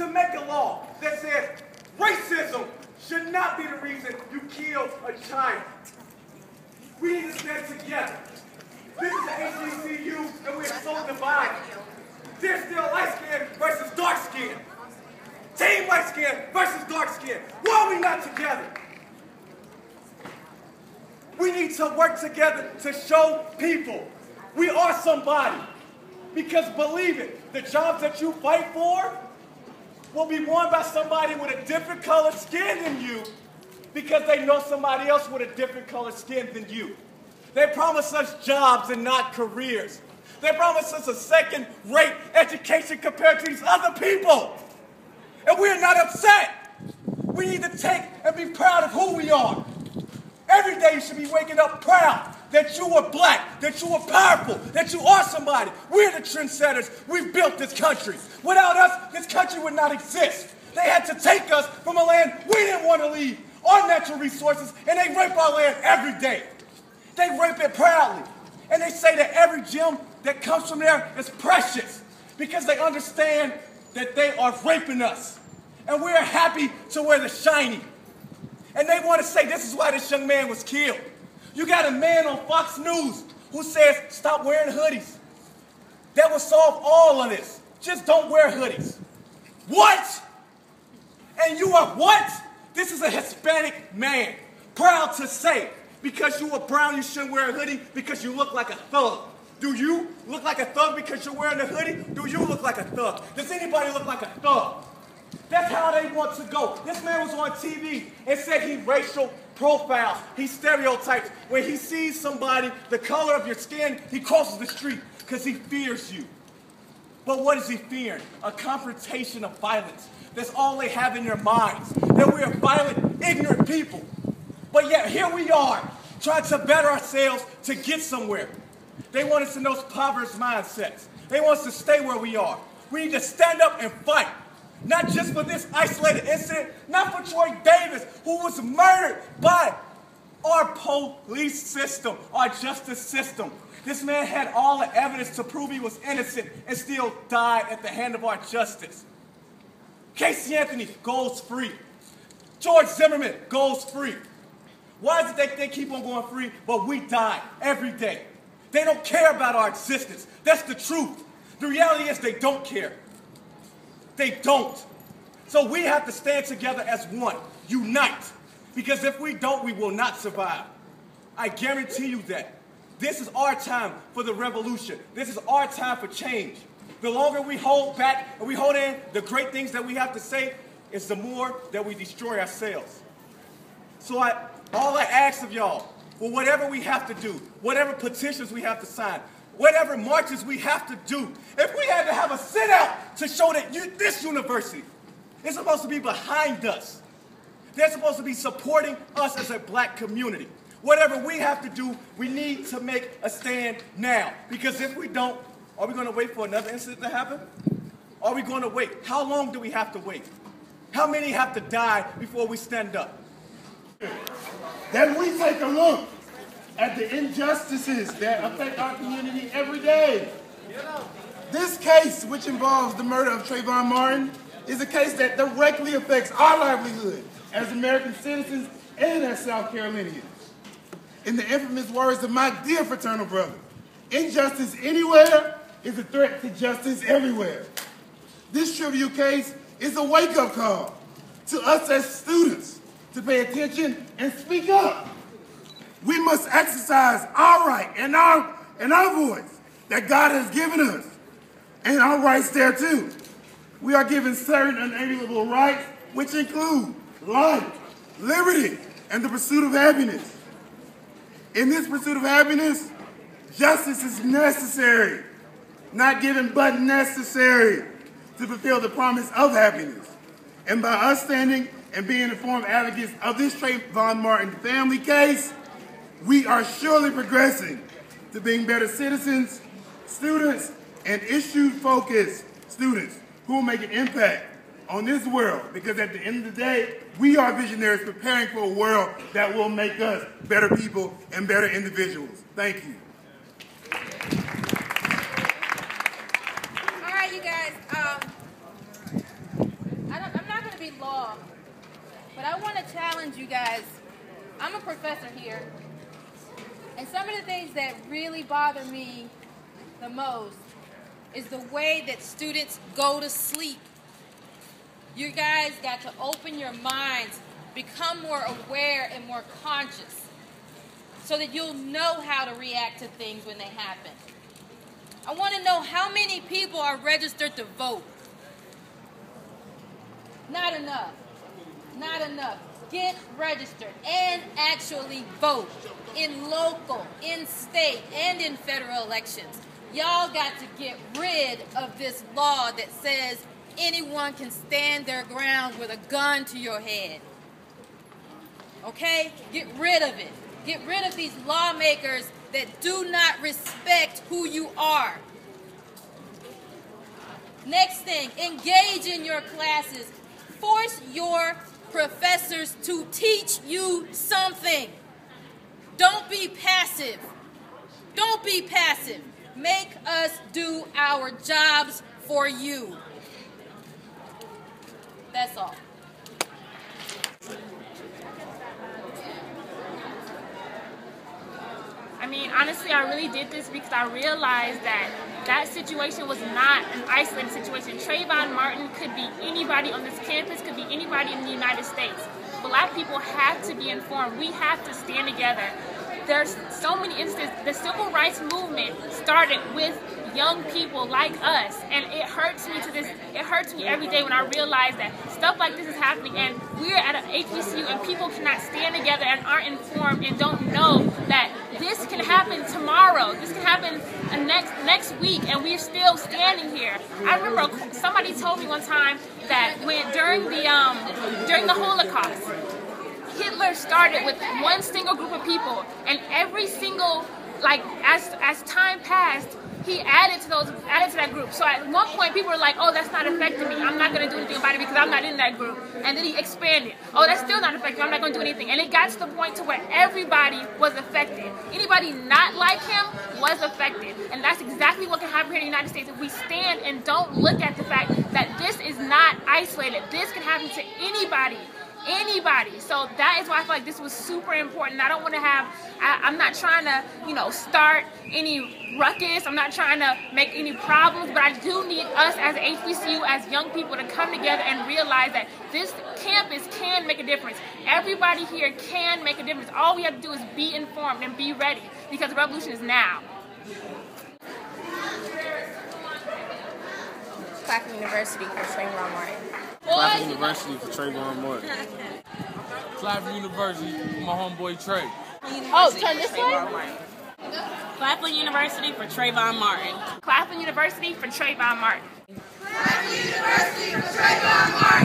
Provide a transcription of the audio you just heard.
to make a law that says racism should not be the reason you kill a child. We need to stand together. This is the HBCU, and we're so divided. There's still light skin versus dark skin. Team white skin versus dark skin. Why are we not together? We need to work together to show people we are somebody. Because believe it, the jobs that you fight for will be won by somebody with a different colored skin than you because they know somebody else with a different colored skin than you. They promise us jobs and not careers. They promise us a second-rate education compared to these other people. And we're not upset. We need to take and be proud of who we are. Every day you should be waking up proud that you are black, that you are powerful, that you are somebody. We're the trendsetters. We've built this country. Without us, this country would not exist. They had to take us from a land we didn't want to leave, our natural resources, and they rape our land every day. They rape it proudly. And they say that every gem that comes from there is precious because they understand that they are raping us. And we're happy to wear the shiny. And they want to say this is why this young man was killed. You got a man on Fox News who says stop wearing hoodies. That will solve all of this. Just don't wear hoodies. What? And you are what? This is a Hispanic man. Proud to say, because you are brown, you shouldn't wear a hoodie because you look like a thug. Do you look like a thug because you're wearing a hoodie? Do you look like a thug? Does anybody look like a thug? That's how they want to go. This man was on TV and said he racial profiles, he stereotypes. When he sees somebody, the color of your skin, he crosses the street because he fears you. But what is he fearing? A confrontation of violence. That's all they have in their minds. That we are violent, ignorant people. But yet here we are, trying to better ourselves to get somewhere. They want us in those impoverished mindsets. They want us to stay where we are. We need to stand up and fight. Not just for this isolated incident, not for Troy Davis, who was murdered by our police system, our justice system. This man had all the evidence to prove he was innocent and still died at the hand of our justice. Casey Anthony goes free. George Zimmerman goes free. Why is it they keep on going free, but we die every day? They don't care about our existence. That's the truth. The reality is they don't care. They don't. So we have to stand together as one, unite. Because if we don't, we will not survive. I guarantee you that. This is our time for the revolution. This is our time for change. The longer we hold back and we hold in the great things that we have to say, is the more that we destroy ourselves. So all I ask of y'all, for whatever we have to do, whatever petitions we have to sign, whatever marches we have to do, if we had to have a sit-out to show that this university is supposed to be behind us, they're supposed to be supporting us as a black community. Whatever we have to do, we need to make a stand now. Because if we don't, are we going to wait for another incident to happen? Are we going to wait? How long do we have to wait? How many have to die before we stand up? Then we take a look at the injustices that affect our community every day. This case, which involves the murder of Trayvon Martin, is a case that directly affects our livelihood as American citizens and as South Carolinians. In the infamous words of my dear fraternal brother, injustice anywhere is a threat to justice everywhere. This trivial case is a wake-up call to us as students to pay attention and speak up. We must exercise our right and our voice that God has given us, and our rights there too. We are given certain unalienable rights, which include life, liberty, and the pursuit of happiness. In this pursuit of happiness, justice is necessary, not given but necessary to fulfill the promise of happiness. And by us standing and being informed advocates of this Trayvon Martin family case, we are surely progressing to being better citizens, students, and issue-focused students who will make an impact on this world, because at the end of the day, we are visionaries preparing for a world that will make us better people and better individuals. Thank you. All right, you guys. be law, but I want to challenge you guys. I'm a professor here, and some of the things that really bother me the most is the way that students go to sleep. You guys got to open your minds, become more aware and more conscious so that you'll know how to react to things when they happen. I want to know how many people are registered to vote. Not enough. Not enough. Get registered and actually vote in local, in state, and in federal elections. Y'all got to get rid of this law that says anyone can stand their ground with a gun to your head. Okay? Get rid of it. Get rid of these lawmakers that do not respect who you are. Next thing, engage in your classes. Force your professors to teach you something. Don't be passive. Don't be passive. Make us do our jobs for you. That's all. I mean, honestly, I really did this because I realized that that situation was not an isolated situation. Trayvon Martin could be anybody on this campus, could be anybody in the United States. Black people have to be informed. We have to stand together. There's so many instances. The civil rights movement started with young people like us, and it hurts me every day when I realize that stuff like this is happening, and we're at an HBCU and people cannot stand together and aren't informed and don't know that this can happen tomorrow, this can happen next week, and we're still standing here. I remember somebody told me one time that during the Holocaust, Hitler started with one single group of people, and every single, as time passed, he added to that group. So at one point, people were like, "Oh, that's not affecting me. I'm not going to do anything about it because I'm not in that group." And then he expanded. "Oh, that's still not affecting me. I'm not going to do anything." And it got to the point to where everybody was affected. Anybody not like him was affected. And that's exactly what can happen here in the United States if we stand and don't look at the fact that this is not isolated. This can happen to anybody. Anybody. So that is why I feel like this was super important. I don't want to I'm not trying to, start any ruckus. I'm not trying to make any problems, but I do need us as HBCU, as young people, to come together and realize that this campus can make a difference. Everybody here can make a difference. All we have to do is be informed and be ready, because the revolution is now. Claflin University for Trayvon Martin. Claflin University for Trayvon Martin. Claflin University for my homeboy Trey. Oh, turn this way? Claflin University for Trayvon Martin. Claflin University for Trayvon Martin. Claflin University for Trayvon Martin.